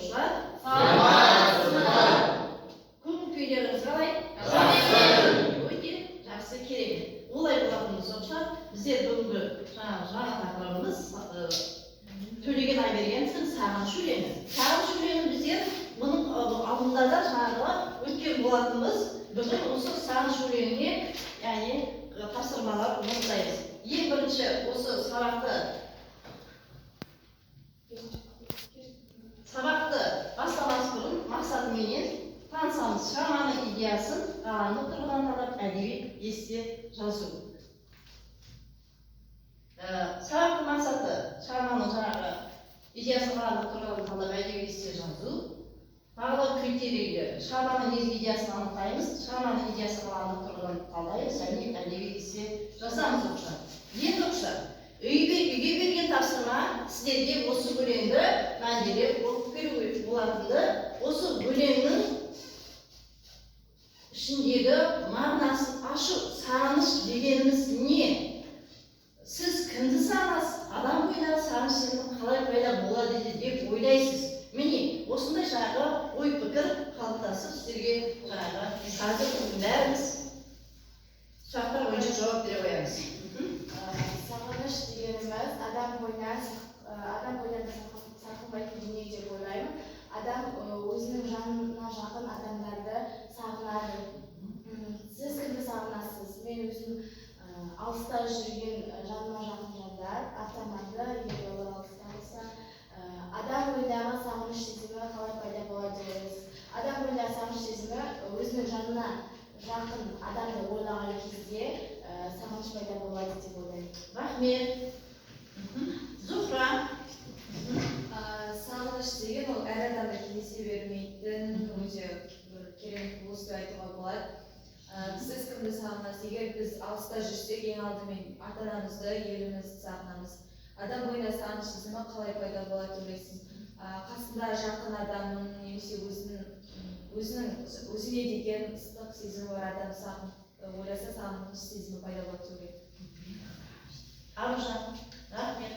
оқушылар? Саламатсыздар. Көңіл-күйлеріңіз қалай? Өте жақсы, керемет. Олай болатын болса, біздер бүгінгі жаңа тақырыбымыз Төлеген Айбергеновтың сағыныш өлеңі. Сағыныш өлеңін біздер мұның алдында да жаңағы өткен болатынбыз. Бүгін осы сағыныш өлеңіне, яғни тапсырмалар орындаймыз. Ең бірінші осы сабақты бастамас бұрын мақсатыменен танысамыз. Шығарманың идеясын ғаламдық тұрғыдан талдап әдеби есте жазу. Сабақты мақсаты шығарманың жаңағы идеясын ғаламдық тұрғыдан талдап әдеби есте жазу. Тағы критерийлер. Шығарманың негізгі идеясын анықтаймыз. Шығарманың идеясын ғаламдық тұрғыдан талдаймыз, және әдеби есте жазамыз оқушылар. Енді оқушылар, үйге берген тапсырма сіздерге осы өлеңді мәнделеп оқып беру болатынды. Осы өлеңнің ішіндегі мағынасын ашу. Сағыныш дегеніміз не? Сіз кімді сағынасыз? Адам бойындағы сағыныш сезімі қалай пайда болады деп ойлайсыз? Міне, осындай жаңағы ой пікір қалыптасып сіздерге жаңағы қазір бәріміз сұрақтар бойынша жауап бере қоямыз. Сағыныш дегеніміз адам бойынан сағынбайтын дүние деп ойлаймын. Адам өзінің жанына жақын адамдарды сағынады. Сіз кімді сағынасыз? Мен өзім алыста жүрген жаныма жақын жандар, ата-анамды, егер олар алыста болса, адам бойындағы сағыныш сезімі қалай пайда болады деп ойлайсыз? Адам бойындағы сағыныш сезімі өзінің жанына жақын адамды ойлаған кезде сағыныш пайда болады деп ойлаймын. Рахмет. Зухра. Сағыныш деген ол әр адамда кездесе бермейтін өте бір керемет құбылыс деп айтуға болады. Сіз кімді сағынасыз? Егер біз алыста жүрсек, ең алдымен ата-анамызды, елімізді сағынамыз. Адам бойында сағыныш сезімі қалай пайда болады деп ойлайсыз? Қасында жақын адамның немесе өзіне деген ыстық сезімі бар адам ойласа сағыныш сезімі пайда болады деп ойлаймын. Аружан. Рахмет.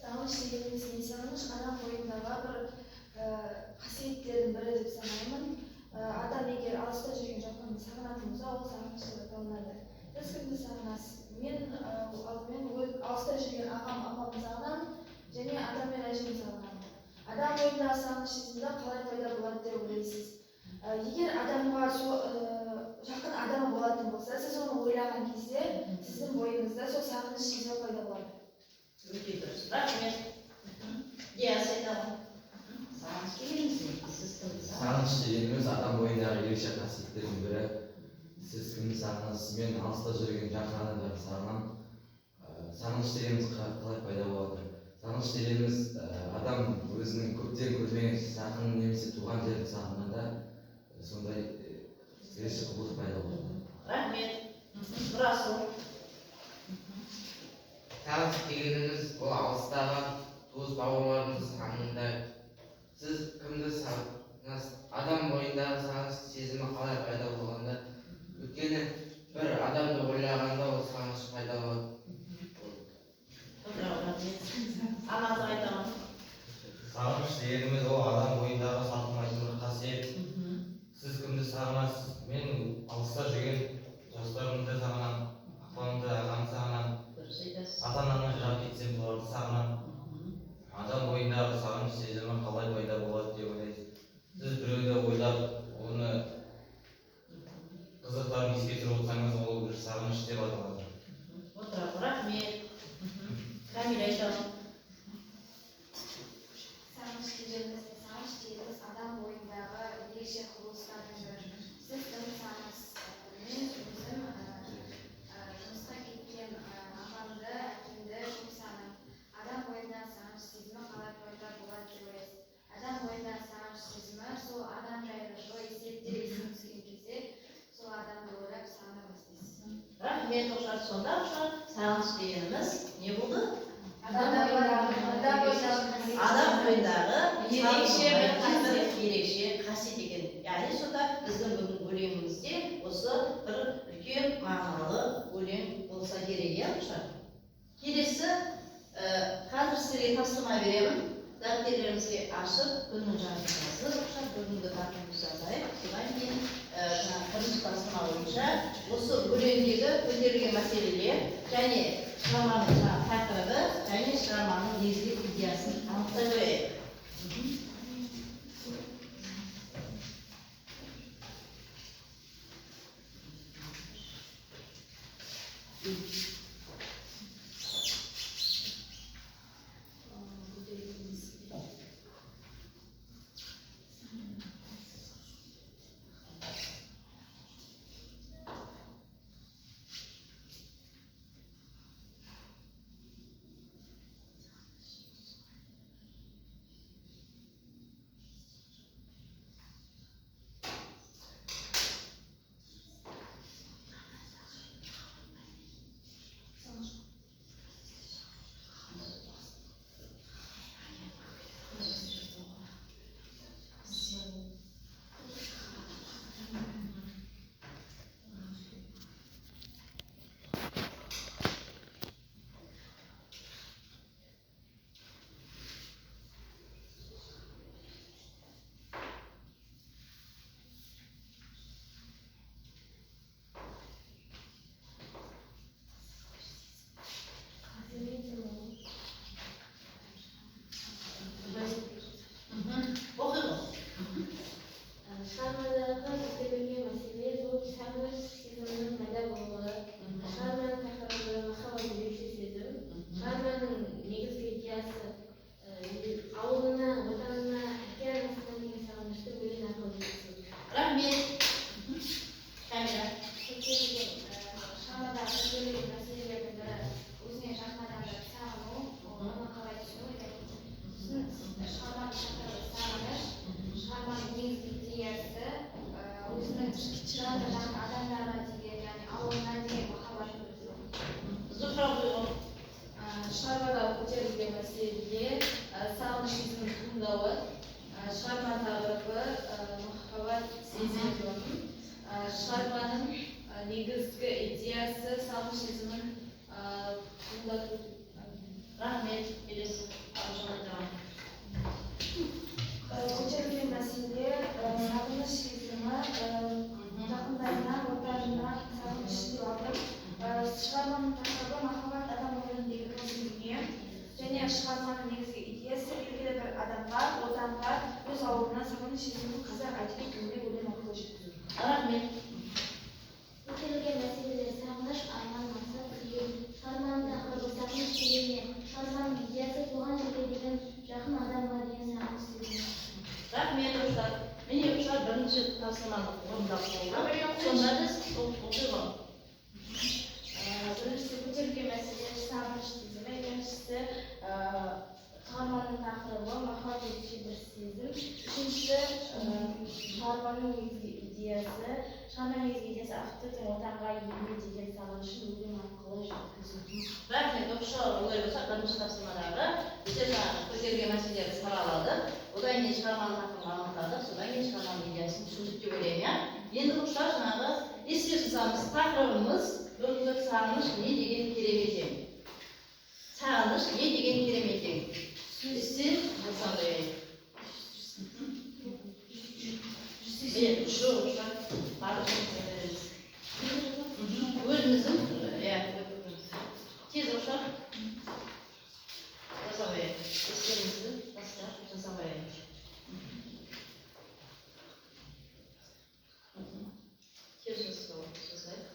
Сағыныш дегеніміз не? Сағыныш адам бойындағы бір қасиеттердің бірі деп санаймын. Адам егер алыста жүрген жақынын сағынатын болса, ол сағыныш деп аталынады. Сіз кімді сағынасыз? Мен алдымен алыста жүрген апамды сағынамын, және атам мен әжемді сағынамын. Адам бойындағы сағыныш сезімі қалай пайда болады деп ойлайсыз? Егер адамға жақын адамы болатын болса, сіз оны ойлаған кезде сіздің бойыңызда сол сағыныш сезімі пайда болады. Өте дұрыс. Рахмет. Диас айтамын. Сағыныш дегеніміз не? Сіз кімді сағынасыз? Сағыныш дегеніміз адам бойындағы ерекше қасиеттердің бірі. Сіз кімді сағынасыз? Мен алыста жүрген жақын адамдарды сағынамын. Сағыныш дегеніміз қалай пайда болады? Сағыныш дегеніміз адам өзінің көптен көрмеген жақын немесе туған жерді сағынғанда сондай ерекше құбылыс пайда болады. Рахмет. Расул. Сағыныш дегеніміз ол алыстағы туыс бауырларымызды сағынғанда. Сіз кімді сағынасыз? Адам бойындағы сағыныш сезімі қалай пайда болғанда? Өйткені бір адамды ойлағанда ол сағыныш пайда болады. Амазы айтамын. Сағыныш дегеніміз ол адам бойындағы сатылмайтын бір қасиет. Сіз кімді сағынасыз? Мен алыста жүрген достарымды сағынамын, апамды, ағамды сағынамын. Ата-анамнан жырап кетсем, соларды сағынамын. Адам бойындағы сағыныш сезімі қалай пайда болады деп ойлайсыз? Сіз біреуді ойлап, оны қызықтарын еске түсіріп отырсаңыз, ол бір сағыныш деп аталады. Отырады. Рахмет. Камил айтамын. Сағыныш дегеніміз адам бойындағы ерекше құбылыстардың бірі. Сіз кімді сағынасыз? Мен өзім жұмысқа кеткен апамды, әкемді көп сағынамын. Адам бойындағы сағыныш сезімі қалай пайда болады деп ойлайсыз? Адам бойындағы сағыныш сезімі сол адам жайлы жылы естеліктер есіне түскен кезде сол адамды ойлап сағына бастайсыз. Рахмет. Сонда сағыныш дегеніміз не болды? Адам бойындағы ерекше қасиет екен. Яғни сонда біздің бүгін өлеңімізде осы бір үлкен мағыналы өлең болса керек, иә? Келесі қазір сіздерге тапсырма беремін. дәптерімізге ашып, күннің жазылғасы, бүгінгі тақырыбымызды жазайық. Содан кейін бірінші тапсырма бойынша осы өлеңдегі көтерілген мәселелер және шығарманың тақырыбы және шығарманың негізгі идеясын анықтай қояйық. Шығармада көтерілген мәселе сағыныш сезімінің туындауы, шығарма тақырыбы махаббат сезімі, шығарманың негізгі идеясы сағыныш сезімін туындату. Рахмет, келесі көтерілген мәселе сағыныш сезімі жақындарына, отанына сағыныш деп алып, шығарманың тақырыбы махаббат адам өміріндегі көзілген және шығарманың негізгі идеясы белгілі бір адамға, отанға, өз ауылына сағыныш сезімін қазақ әдеби тілінде өлең арқылы жеткізу. Рахмет. көтерілген мәселелер сағыныш, арман, мақсат, тілеу. Шығарманың тақырыбы сағыныш дегенмен, шығарманың идеясы туған жерге деген, жақын адамға деген сағыныш сезімі. Рахмет, достар. Міне ұшар бірінші тапсырманы орындап болды. Сонда біз оқиға. Біріншісі көтерілген мәселе сағыныш сезімі, екіншісі шығарманың тақырыбы махаббат ерекше бір сезім, үшіншісі шығарманың негізгі идеясы, шығарманың негізгі идеясы ақтөтен отанға елге деген сағынышын өлең арқылы жеткізу. Рахмет, оқушылар олай болса бірінші тапсырмадағы бізде жаңағы көтерілген мәселелерді сараладық. Одан кейін шығарманың тақырыбын анықтадық, содан кейін шығарманың идеясын түсіндік деп ойлаймын, иә. Енді оқушылар жаңағы еске салсаңыз, тақырыбымыз бүгінгі сағыныш не деген керемет ең. Сағыныш не деген керемет ең. Сүйсен жасандайын. Мен жоқ, өзіміздің тез ұшақ жасабайын. Естерімізді бастап жасабайын. Тез жасайық.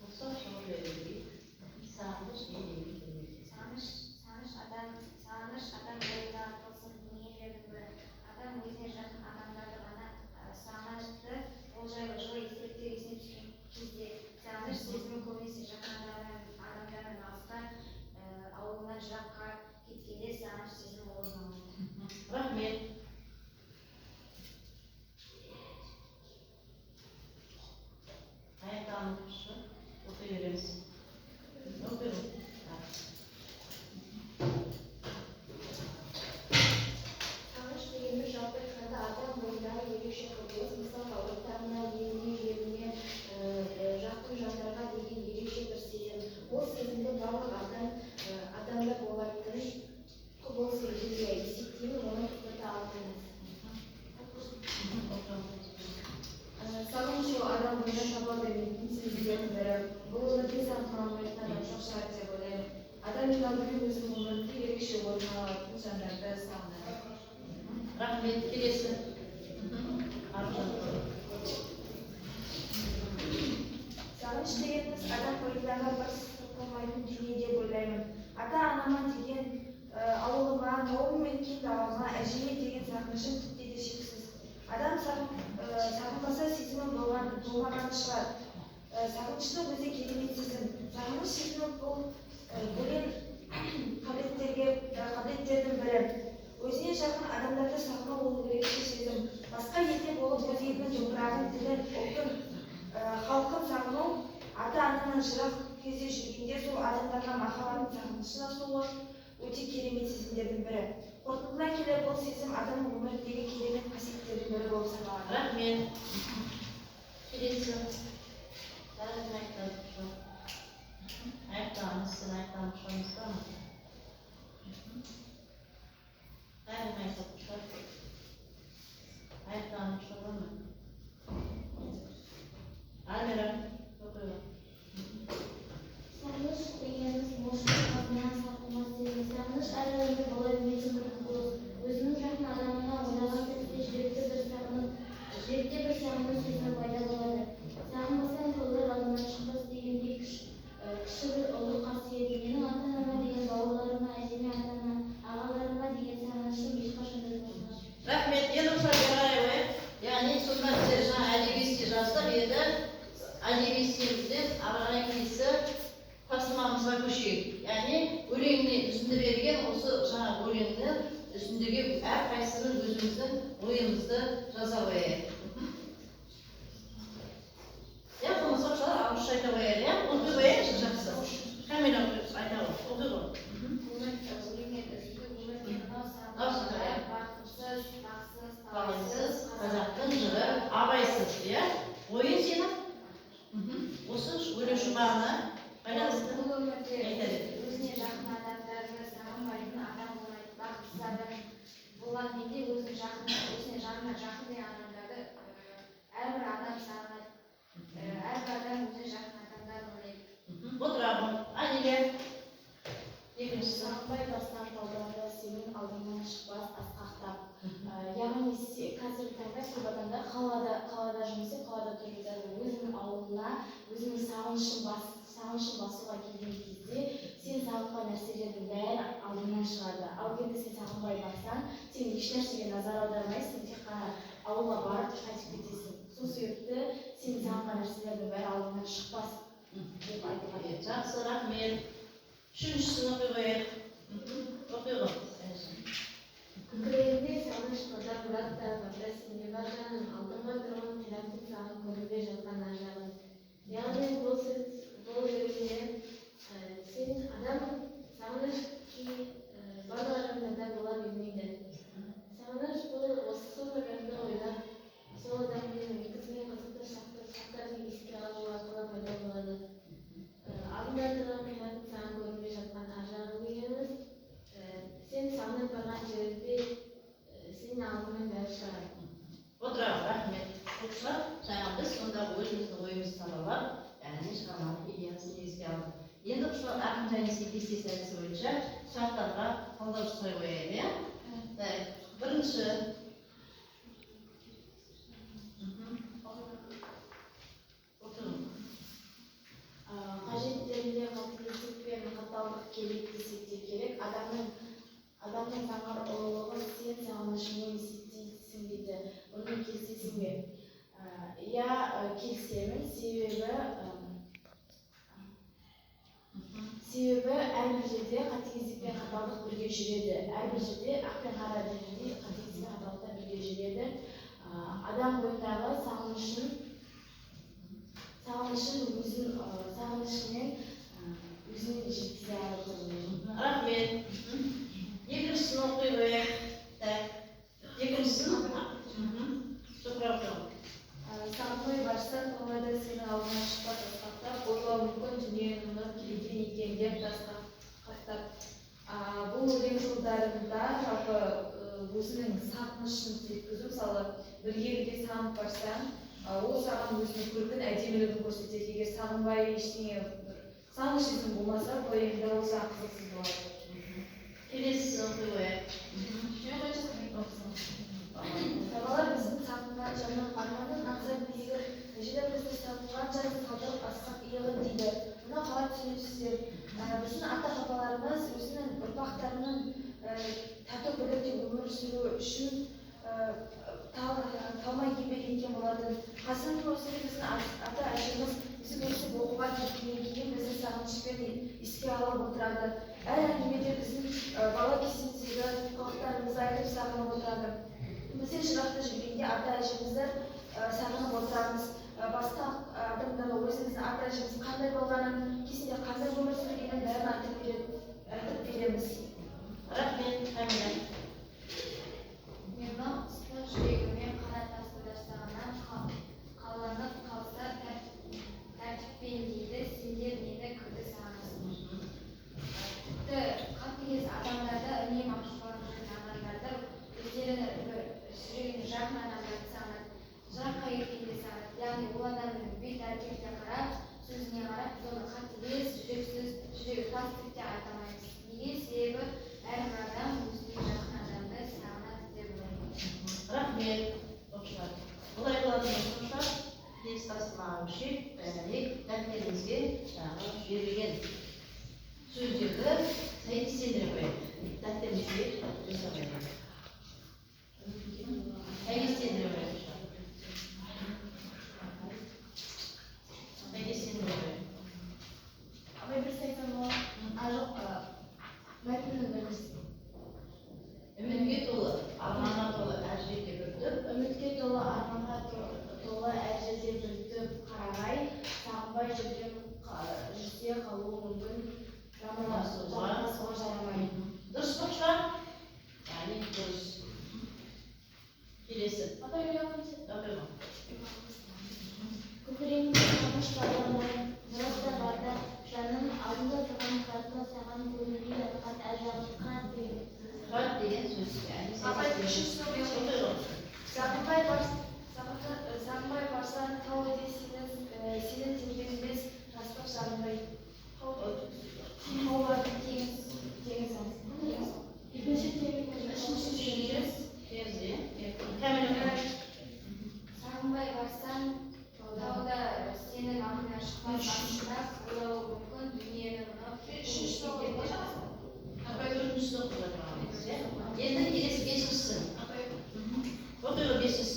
Olsa şunu verelim. Sağmış iyi. Sağыныш адам бойында тылсым дүниелердің бірі. Адам өзіне жақын адамдарды ғана сағынышты. Ол жайлы жылы естеліктер есіне түскен кезде сағыныш сезімі көбінесе жақын адамдармен алысқа, ауылынан жыраққа кеткенде сағыныш сезімі орын алады. Rahmet. Ayakta anlatmıştı. Okuyoruz. Okuyorum. Сағыныш деген бір жалпы айтқанда адам бойындағы ерекше құбылыс, мысалға отанына, еліне, жеріне, жақын жандарға деген ерекше бір сезім. Ол сезімді барлық адамда болатын құбылыс ретінде есептеймін, оны тоқтата алмаймыз. Сағыныш ол адам бойына таба бермейтін сезімдердің бірі. Бұл өмірде сағынбайтын адам жоқ шығар деп ойлаймын. Адам ең алдымен өзінің өмірінде ерекше орын алатын жандарды сағынады. Rahmet келесі. Сағыныш дегеніміз адам бойындағы бір сырқылмайтын дүние деп ойлаймын. Ата-анама деген, ауылыма, тауым мен кең далама, әжеме деген сағынышым тіпті де шексіз. Адам сағынбаса сезімі болмаған шығар. Сағыныштың өзі керемет сезім. Сағыныш сезімі бұл бөлен қабілеттердің бірі. Өзіне жақын адамдарды сағыну ол ерекше сезім. Басқа елде болып өз елінің топырағын, тілін, ұлтын, халқын сағыну, ата-анадан жырақ кезде жүргенде сол адамдарға махаббатын сағынышын асуы өте керемет сезімдердің бірі. Қорытындылай келе бұл сезім адамның өміріндегі керемет қасиеттердің бірі болып саналады. Rahmet. Келесі. Бәрін айтады. Аяқтамызсын, аяқтамызша ма? Бәрін айтады. Аяқтамызша ма? Альмира, оқиға. Сағыныш дегеніміз мошқын қазынан сақылмас деген. Сағыныш әр өмірде бола бермейтін бір құбылыс. Өзінің жақын адамына ойлаған сәтте жүректе бір сағыныш сезімі пайда болады. Сағынбасаң жолдар алдынан шықпас дегендей кіші бір ұлы қасиет. Менің ата-анама деген, бауырларыма, әжеме, атама, ағаларыма деген сағынышым ешқашан өзгермейді. Rahmet, енді ұқсап қарай. Яғни сонда біздер жаңа әдебиетте жаздық, енді әдебиетімізден ары қарай келесі тапсырмамызға көшейік. Яғни өлеңіне үзінді берген осы жаңа өлеңнің үстіндегі әрқайсымыз өзіміздің ойымызды жаза қояйық. Я болмаса оқшалар ауызша айта қояйық, иә? Оқи қояйықшы жақсы. Камера айта ғой, оқи ғой. Талайсыз, қазақтың жыры абайсыз, иә? Ойын сенің? Осы өлең шумағына байланысты Бұл өмірде айтады. өзіне жақын адамдарды сағынбайтын адам болмайды, бақытсыз адам болған менде өзіне жанына жақын деген адамдарды әрбір адам сағынады. Әрбір адам өзіне жақын адамдарды ойлайды. Отырамын. Әнеге. Екіншісі. Сағынбай бастан талдауында сенің алдыңнан шықпас асқақтап. Яғни қазіргі таңда көп адамдар қалада жұмыс істеп, қалада тұрып жатады. Өзінің ауылына, өзінің сағынышын басуға келген кезде сен сағынған нәрселердің бәрі алдыңнан шығады. Ал енді сен сағынбай барсаң, сен ешнәрсеге назар аудармайсың, тек қана ауылға барып қайтып кетесің. Сол себепті сен сағынған нәрселердің бәрі алдыңнан шықпас деп айтуға болады. Жақсы, рахмет. Үшіншісін оқи қояйық. Оқи ғой. Көкірегінде сағыныш қадап мұратта батырасың не бар жаным, алдыңға тұрған қираттың сағын көрінбей жатқан ажалың. Яғни бұл жерінде сен адам сағыныш барлық адамдарда бола бермейді. Сағыныш бұл осы сол адамды ойлап, сол адаммен өткізген қызықты шақтарды еске алу арқылы пайда болады. Алдында тұрған қираттың саған көрінбей жатқан ажалың дегеніміз сен сағынып барған жерде сенің алдыңнан бәрі шығады. Отырамын, рахмет. Оқушылар, жаңа біз сонда өзіміздің ойымызды саралап, яғни шығарманың идеясын еске алдық. Енді оқушылар ақын және кестесі әдісі бойынша сұрақтарға талдау жасай қояйық, иә? Бірінші. Адамның заңғар ұлылығы сен сағынышыңмен есептейсің дейді. Оны келісесің бе? Иә, келісемін. Себебі әрбір жерде қатыгездік пен қаталдық бірге жүреді. Әрбір жерде ақ пен қара дегендей қатыгездік пен қаталдық бірге жүреді. Адам бойындағы сағынышын сағынышымен өзіне жеткізе алады. Рахмет. Екіншісін оқи қояйық. Екіншісін сұрап Сағынбай барсаң, қолайда сенің алдына шықпа тасқақтап, ойлау мүмкін дүниенің нұр келген екен деп тасқақтап. Бұл өлең жолдарында жалпы өзінің сағынышын жеткізу, мысалы бірге сағынып барсаң, ол саған өзінің көркін, әдемілігін көрсетеді. Егер сағынбай ештеңе сағыныш сезім болмаса, бұл өлеңде ол саған қызықсыз болады. келесісін оқи қояйық. Бабалар біздің сағынған жанның арманын аңсап биігір, әжелер бізді сағынған жан салдырып асқақ иығы дейді. Мұны қалай түсінесіздер? Біздің ата-бабаларымыз өзінің ұрпақтарының тату бірлікте өмір сүру үшін талмай еңбек еткен болатын. Қазірдің өзінде біздің ата-әжеміз бізді өсіп оқуға кеткеннен кейін бізді сағынышпен еске алып отырады. Әр әңгімеде біздің бала кезіміздегі қылықтарымызды айтып сағынып отырады. Бізде жырақта жүргенде ата-әжемізді сағынып отырамыз. Басқа адамдарға өзіміздің ата-әжеміз қандай болғанын, кезінде қандай өмір сүргенін бәрін айтып береміз. Рахмет, Камила. Мені ұстап жүрегіме қара тасты дастағаннан қаланып қалса тәртіппен дейді, сендер мені күлді сағынасыңдар. Тіпті қатыгез адамдарды, үнемі ашуланып жүрген адамдарды, өздері жүрегіне жақын адамдарды сағынады, жыраққа кеткенде сағынады. Яғни ол адамның бет әрекетіне қарап, сөзіне қарап, біз оны қатыгез, жүрексіз, жүрегі тас деп те айта алмаймыз. Неге? Себебі әрбір адам өзіне жақын адамды сағынады деп ойлаймын. Рахмет, оқушылар. Олай болатын болса, текстасына көшейік, дәптеріңізге жаңағы берілген сөздерді сәйкестендіре қояйық. Дәптеріңізге жасап қояйық. Сәйкестендіре қояйық. Сәйкестендіре қояйық. Абай бір айтсам ол мәтіннің бірінші. Үмітке толы, арманға толы әр жерде бүртіп, Үмітке толы, арманға толы әр жерде бүртіп қарағай, сағынбай жүрсе қалуы мүмкін. Жанасуға жарамайды. дұрыс оқушылар? Яғни дұрыс. Келесі. Апай ойлағансы? Оқиға. Көкірегімде қаныш бағланған, мұрат та барда, жаным алдында тұрған қартла саған көрінбей жатқан әр жағын қат деген. Қат деген сөз. Апай үшінші Оқиға. Сағынбай барсаң, тау ете сенің тербелмес жастық жағынбай. Таулардың теңіз Екінші тегі Сағынбай барсаң, тауда сенің аңына шықпас ашындап, ойлауы мүмкін дүниенің Апай төртіншісін оқиға. Енді келесі бесіншісін. Оқиға бесіншісі.